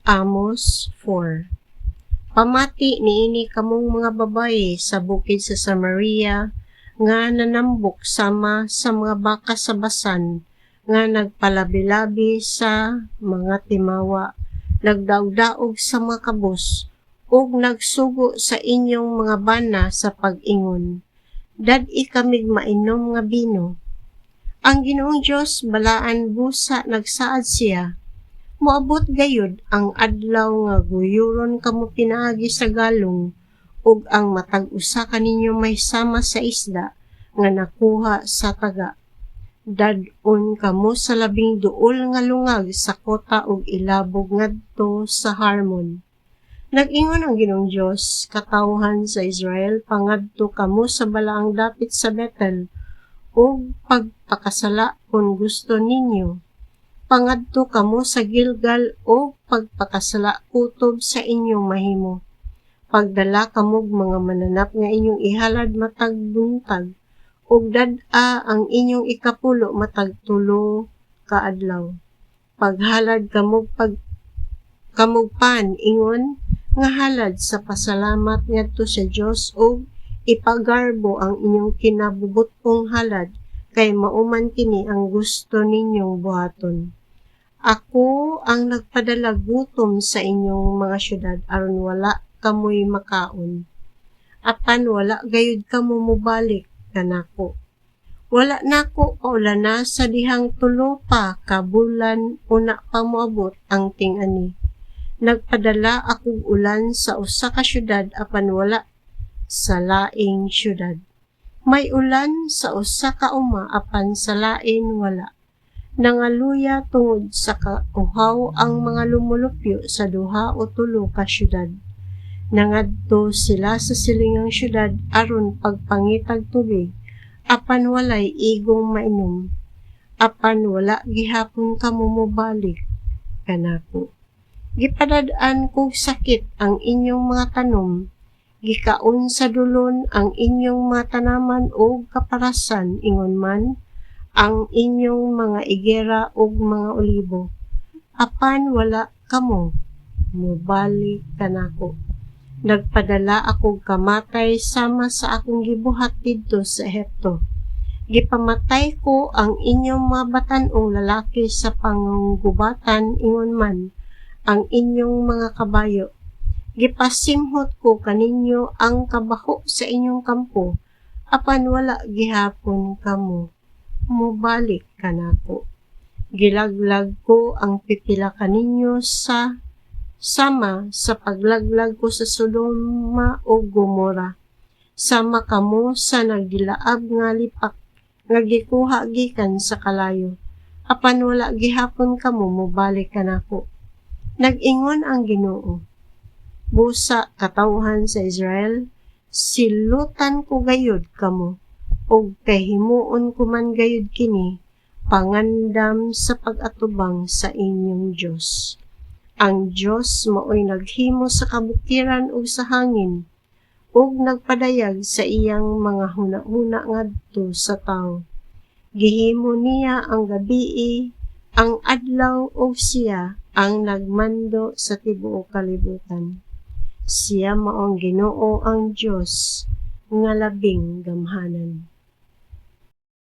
Amos 4. Pamati niini kamong mga babaye sa bukid sa Samaria nga nanambok sama sa mga baka sa basan nga nagpalabi-labi sa mga timawa, nagdaog-daog sa mga kabos, ug nagsugo sa inyong mga bana sa pag-ingon. Dad-i kamig mainom nga bino. Ang Ginoong Dios balaan busa nagsaad siya. Moabot gayud ang adlaw nga guyuron kamo pinaagi sa galong ug ang matag usa kaninyo may sama sa isda nga nakuha sa taga. Dad-on kamo sa labing duol nga lungag sa kota ug ilabog ngadto sa Harmon. Nag-ingon ang Ginoong Dios, katawhan sa Israel, pangadto kamo sa balaang dapit sa Bethel ug pagpakasala kung gusto ninyo. Pangadto kamo sa Gilgal o pagpakasala kutob sa inyong mahimo. Pagdala kamog mga mananap nga inyong ihalad matag buntag, ug dad-a ang inyong ikapulo matag 3 ka adlaw. Paghalad kamog pan ingon nga halad sa pasalamat ngadto sa Dios ug ipagarbo ang inyong kinabubot-ong halad kay mauman kini ang gusto ninyong buhaton. Ako ang nagpadala gutom sa inyong mga syudad aron wala kamoy makaon. Apan wala gayud kamo mobalik kanako. Wala nako kaulana sa dihang 3 pa ka bulan una pa moabot ang ting-ani. Nagpadala akong ulan sa usa ka syudad apan wala sa laing syudad. May ulan sa usa ka uma apan sa lain wala. Nangaluya tungod sa kauhaw ang mga lumulupyo sa 2 o 3 ka syudad. Nangadto sila sa silingang syudad aron pagpangitag tubig, apan walay igong mainom. Apan wala gihapon kamo mobalik kanako. Gipadad-an kog sakit ang inyong mga tanom, gikaon sa dulon ang inyong mga tanaman o kaparasan ingon man ang inyong mga igera ug mga olibo. Apan wala kamo mobalik kanako. Nagpadala akong kamatay sama sa akong gibuhat didto sa Ehipto. Gipamatay ko ang inyong mga batan-ong lalaki sa panggubatan ingon man ang inyong mga kabayo. Gipasimhot ko kaninyo ang kabaho sa inyong kampo, apan wala gihapon kamo mobalik kanako. Gilaglag ko ang pipila kaninyo sa sama sa paglaglag ko sa Sodoma o Gomora. Sama kamo sa nagdilaab nga lipak nga gikuha gikan sa kalayo. Apan wala gihapon kamo mobalik kanako. Nag-ingon ang Ginoo. Busa katawhan sa Israel, silutan ko gayud kamo. Og kahimuon ko man gayud kini, pangandam sa pag-atubang sa inyong Dios. Ang Dios maoy naghimo sa kabukiran ug sa hangin, ug nagpadayag sa iyang mga hunahuna ngadto sa tawo. Gihimo niya ang gabii, ang adlaw ug siya ang nagmando sa tibuok kalibutan. Siya mao ang Ginoo ang Dios nga labing gamhanan.